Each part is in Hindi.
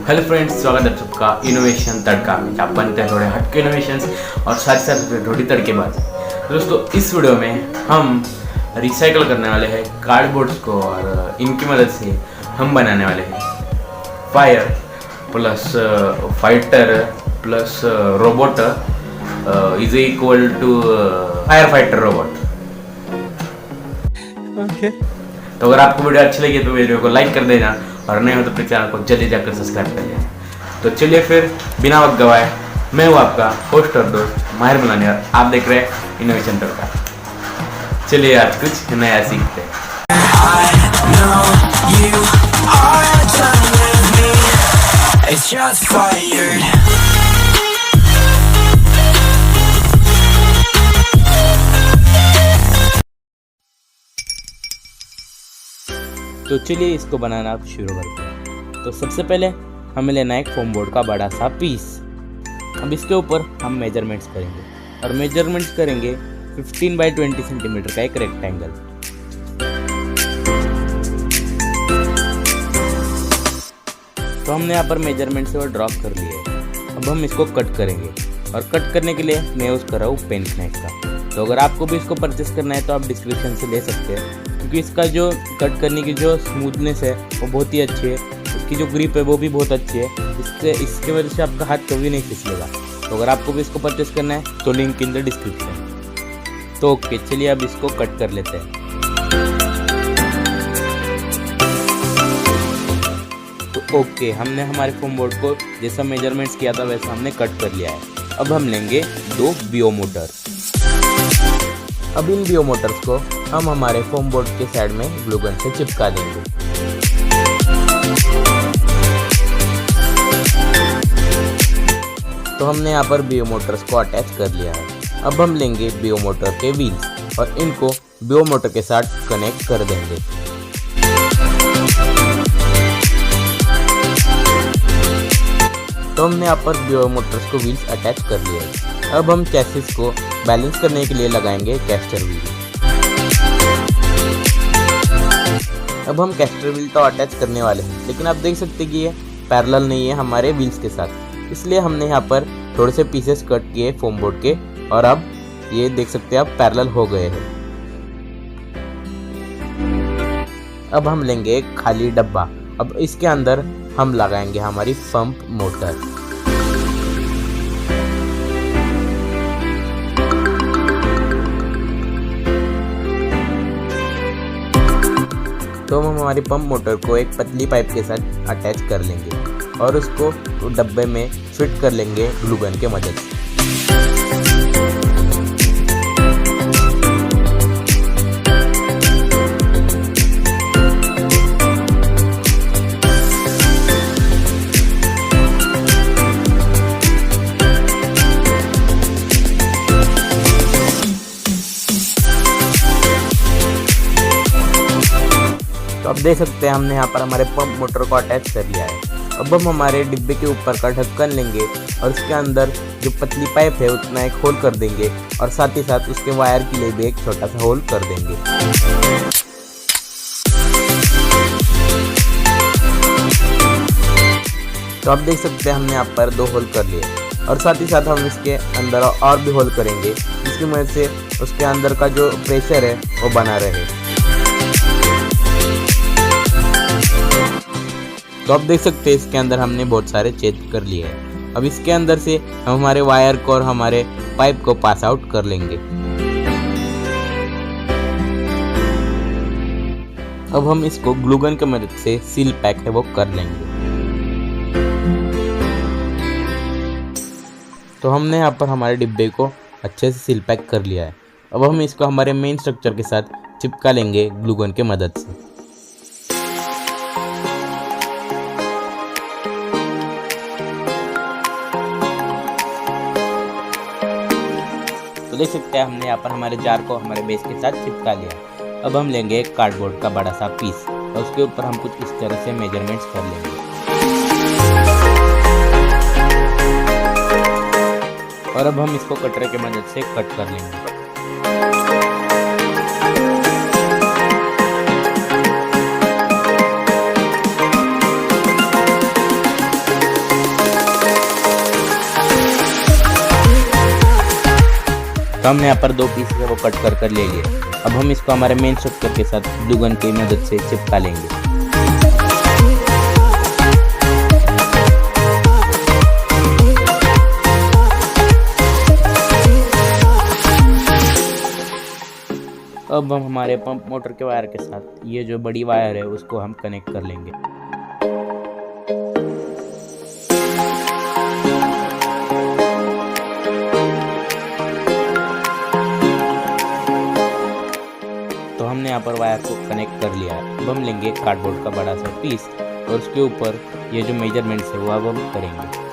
हेलो फ्रेंड्स, स्वागत है सबका इनोवेशन तड़का में। आप बनते हैं थोड़े हटके इनोवेशंस और साथ साथ थोड़ी तड़केबाज। दोस्तों, इस वीडियो में हम रिसाइकल करने वाले हैं कार्डबोर्ड्स को और इनकी मदद से हम बनाने वाले हैं fire plus fighter plus robot is equal to fire fighter robot. Okay, तो अगर आपको वीडियो अच्छी लगी तो वीडियो को लाइक कर देना और नए हो तो फिर चैनल को जल्दी जाकर सब्सक्राइब कर लेना। तो चलिए फिर बिना वक्त गवाए, मैं हूँ आपका होस्ट और दोस्त माहिर मलानी और आप देख रहे हैं इनोवेशन तड़का। चलिए आज कुछ नया सीखते हैं। तो चलिए इसको बनाना आप शुरू करते हैं। तो सबसे पहले हमें लेना है एक फोम बोर्ड का बड़ा सा पीस। अब इसके ऊपर हम मेजरमेंट्स करेंगे और मेजरमेंट्स करेंगे 15 बाई 20 सेंटीमीटर का एक रेक्टेंगल। तो हमने यहाँ पर मेजरमेंट से वो ड्रॉप कर लिए है। अब हम इसको कट करेंगे और कट करने के लिए मैं यूज़ कर रहा हूँ पेन स्नैक का। तो अगर आपको भी इसको परचेस करना है तो आप डिस्क्रिप्शन से ले सकते हैं, क्योंकि इसका जो कट करने की जो स्मूथनेस है वो बहुत ही अच्छी है। इसकी जो ग्रिप है वो भी बहुत अच्छी है। इसके वजह से आपका हाथ कभी नहीं फिसलेगा। तो अगर आपको भी इसको परचेस करना है तो लिंक इन द डिस्क्रिप्शन। तो ओके, चलिए अब इसको कट कर लेते हैं। तो ओके, हमने हमारे फोम बोर्ड को जैसा मेजरमेंट्स किया था वैसा हमने कट कर लिया है। अब हम लेंगे 2 बीओ मोटर। अब इन बीओ मोटर्स को हम हमारे फोम बोर्ड के साइड में ग्लू गन से चिपका देंगे। तो हमने यहाँ पर बीओ मोटर्स को अटैच कर लिया है। अब हम लेंगे बीओ मोटर के व्हील्स और इनको बीओ मोटर के साथ कनेक्ट कर देंगे। तो हमने यहाँ पर बीओ मोटर्स को व्हील्स अटैच कर लिया है। अब हम चैसिस को बैलेंस करने के लिए लगाएंगे कैस्टर व्हील। अब हम कैस्टर व्हील तो अटैच करने वाले हैं, लेकिन आप देख सकते हैं कि ये पैरेलल नहीं है हमारे व्हील्स के साथ, इसलिए हमने यहाँ पर थोड़े से पीसेस कट किए फोम बोर्ड के और अब ये देख सकते हैं अब पैरेलल हो गए हैं। अब हम लेंगे एक खाली डब्बा। अब इसके अंदर हम लगाएंगे हमारी पंप मोटर। तो हम हमारी पंप मोटर को एक पतली पाइप के साथ अटैच कर लेंगे और उसको डब्बे में फिट कर लेंगे ग्लू गन के मदद से। तो अब देख सकते हैं हमने यहाँ पर हमारे पंप मोटर को अटैच कर लिया है। अब हम हमारे डिब्बे के ऊपर का ढक्कन लेंगे और उसके अंदर जो पतली पाइप है उतना एक होल कर देंगे और साथ ही साथ उसके वायर के लिए भी एक छोटा सा होल कर देंगे। तो आप देख सकते हैं हमने यहाँ पर 2 होल कर लिए और साथ ही साथ हम इसके अंदर और भी होल करेंगे, जिसकी मदद से उसके अंदर का जो प्रेशर है वो बना रहे। तो आप देख सकते हैं इसके अंदर हमने बहुत सारे छेद कर लिए हैं। अब इसके अंदर से हम हमारे वायर को और हमारे पाइप को पास आउट कर लेंगे। अब हम इसको ग्लू गन की मदद से सील पैक है वो कर लेंगे। तो हमने यहाँ पर हमारे डिब्बे को अच्छे से सील पैक कर लिया है। अब हम इसको हमारे मेन स्ट्रक्चर के साथ चिपका लेंगे ग्लू गन के मदद से। देख सकते हैं हमने यहाँ पर हमारे जार को हमारे बेस के साथ चिपका लिया। अब हम लेंगे एक कार्डबोर्ड का बड़ा सा पीस और उसके ऊपर हम कुछ इस तरह से मेजरमेंट्स कर लेंगे और अब हम इसको कटर की मदद से कट कर लेंगे। तो हमने यहाँ पर 2 पीस है वो कट कर ले लिए। अब हम इसको हमारे मेन स्ट्रक्चर के साथ ग्लू गन की मदद से चिपका लेंगे। अब हम हमारे पंप मोटर के वायर के साथ ये जो बड़ी वायर है उसको हम कनेक्ट कर लेंगे। तो हमने यहाँ पर वायर को कनेक्ट कर लिया है। अब हम लेंगे कार्डबोर्ड का बड़ा सा पीस और उसके ऊपर ये जो मेजरमेंट्स है वो अब हम करेंगे।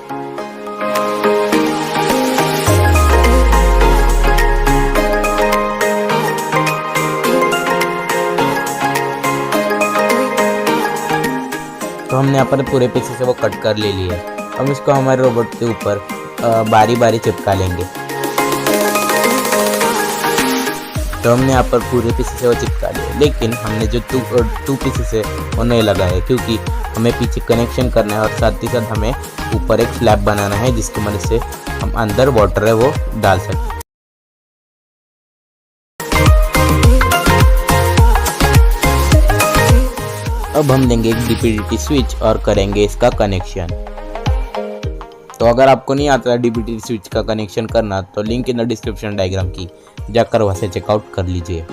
तो हमने यहाँ पर पूरे पीछे से वो कट कर ले लिया है। अब इसको हमारे रोबोट के ऊपर बारी बारी चिपका लेंगे। तो हमने यहाँ पर पूरे पीछे से वो चिपका लिया, लेकिन हमने जो टू पीसेस है वो नहीं लगाए क्योंकि हमें पीछे कनेक्शन करना है और साथ ही साथ हमें ऊपर एक स्लैब बनाना है जिसकी मदद से हम अंदर वाटर है वो डाल सकते। अब हम लेंगे एक DPDT स्विच और करेंगे इसका कनेक्शन। तो अगर आपको नहीं आता DPDT स्विच का कनेक्शन करना तो link in the description diagram की जाकर वहां से चेकआउट कर लीजिए।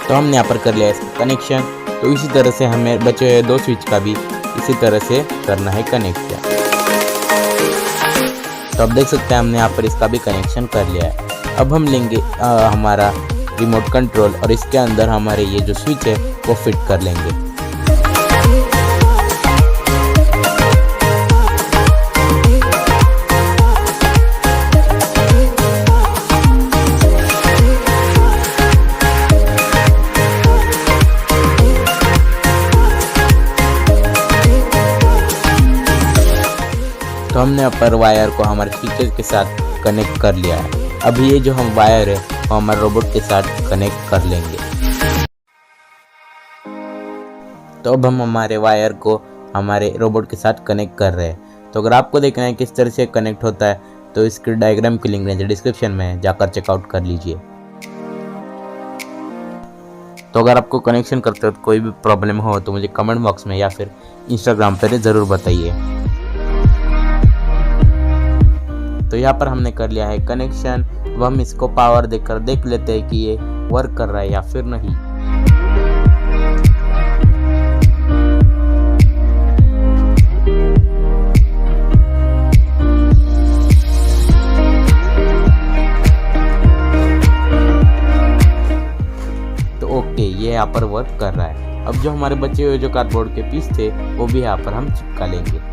तो हमने यहाँ पर कर लिया इसका कनेक्शन। तो इसी तरह से हमें बचे हुए 2 स्विच का भी इसी तरह से करना है कनेक्शन। तो अब देख सकते हैं हमने यहाँ पर इसका भी कनेक्शन कर लिया है। अब हम लेंगे हमारा रिमोट कंट्रोल और इसके अंदर हमारे ये जो स्विच है वो फिट कर लेंगे। तो हमने यहाँ पर वायर को हमारे स्विचेस के साथ कनेक्ट कर लिया है। अब ये जो हम वायर है वो हमारे रोबोट के साथ कनेक्ट कर लेंगे। तो अब हम हमारे वायर को हमारे रोबोट के साथ कनेक्ट कर रहे हैं। तो अगर आपको देखना है किस तरह से कनेक्ट होता है तो इसके डायग्राम की लिंक नीचे डिस्क्रिप्शन में है, जाकर चेकआउट कर लीजिए। तो अगर आपको कनेक्शन करते वक्त कोई भी प्रॉब्लम हो तो मुझे कमेंट बॉक्स में या फिर इंस्टाग्राम पर ज़रूर बताइए। तो यहाँ पर हमने कर लिया है कनेक्शन। अब हम इसको पावर देकर देख लेते हैं कि ये वर्क कर रहा है या फिर नहीं। तो ओके, ये यहाँ पर वर्क कर रहा है। अब जो हमारे बचे हुए जो कार्डबोर्ड के पीस थे वो भी यहाँ पर हम चिपका लेंगे।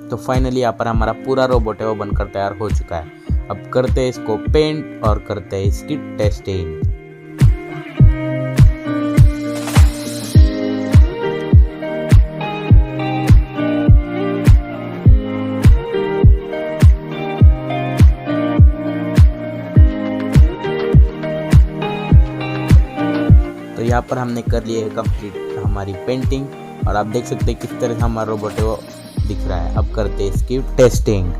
तो फाइनली यहाँ पर हमारा पूरा रोबोट है वो बनकर तैयार हो चुका है। अब करते हैं इसको पेंट और करते हैं इसकी टेस्टिंग। तो यहाँ पर हमने कर ली है कंप्लीट हमारी पेंटिंग और आप देख सकते हैं किस तरह से हमारा रोबोट है वो दिख रहा है। अब करते हैं इसकी टेस्टिंग।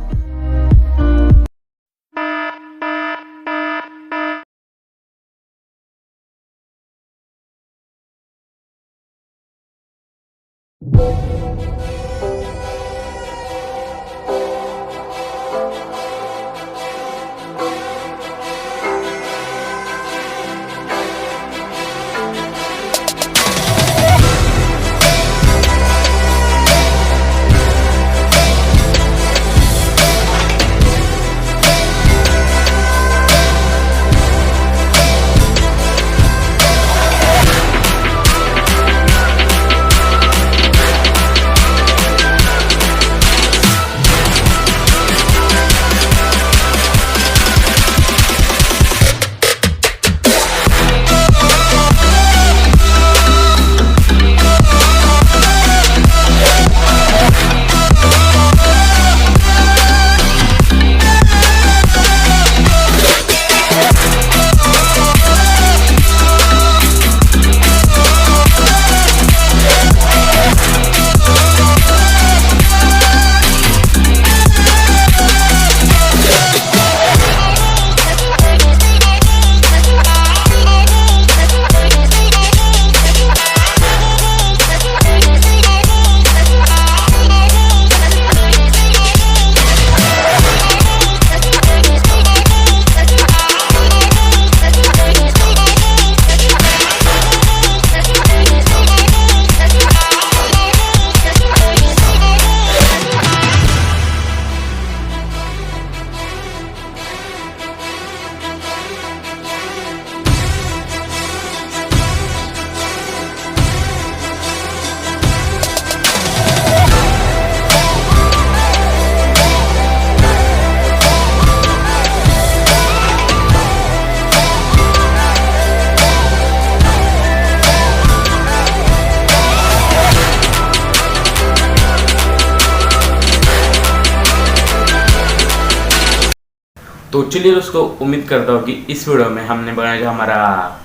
तो चलिए दोस्तों, उम्मीद करता हूँ कि इस वीडियो में हमने बनाया जो हमारा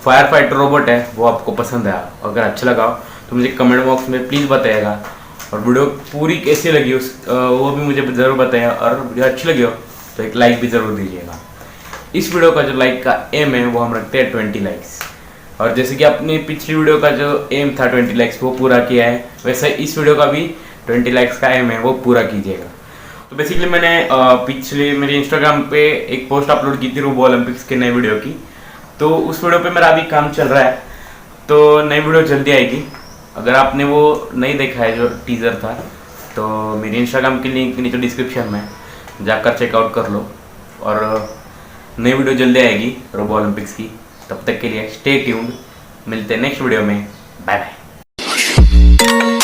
फायर फाइटर रोबोट है वो आपको पसंद आया। अगर अच्छा लगा हो तो मुझे कमेंट बॉक्स में प्लीज़ बताइएगा, और वीडियो पूरी कैसी लगी वो भी मुझे ज़रूर बताइएगा, और वीडियो अच्छी लगी हो तो एक लाइक भी ज़रूर दीजिएगा। इस वीडियो का जो लाइक का एम है वो हम रखते हैं 20 लाइक्स, और जैसे कि अपनी पिछली वीडियो का जो एम था 20 लाइक्स वो पूरा किया है, वैसे इस वीडियो का भी 20 लाइक्स का एम है वो पूरा कीजिएगा। तो बेसिकली मैंने पिछले मेरे इंस्टाग्राम पे एक पोस्ट अपलोड की थी रोबो ओलंपिक्स के नए वीडियो की, तो उस वीडियो पे मेरा अभी काम चल रहा है, तो नई वीडियो जल्दी आएगी। अगर आपने वो नहीं देखा है जो टीज़र था तो मेरे इंस्टाग्राम की लिंक नीचे डिस्क्रिप्शन में जाकर चेकआउट कर लो, और नई वीडियो जल्दी आएगी रोबो ओलंपिक्स की। तब तक के लिए स्टे ट्यून्ड, मिलते हैं नेक्स्ट वीडियो में। Bye bye.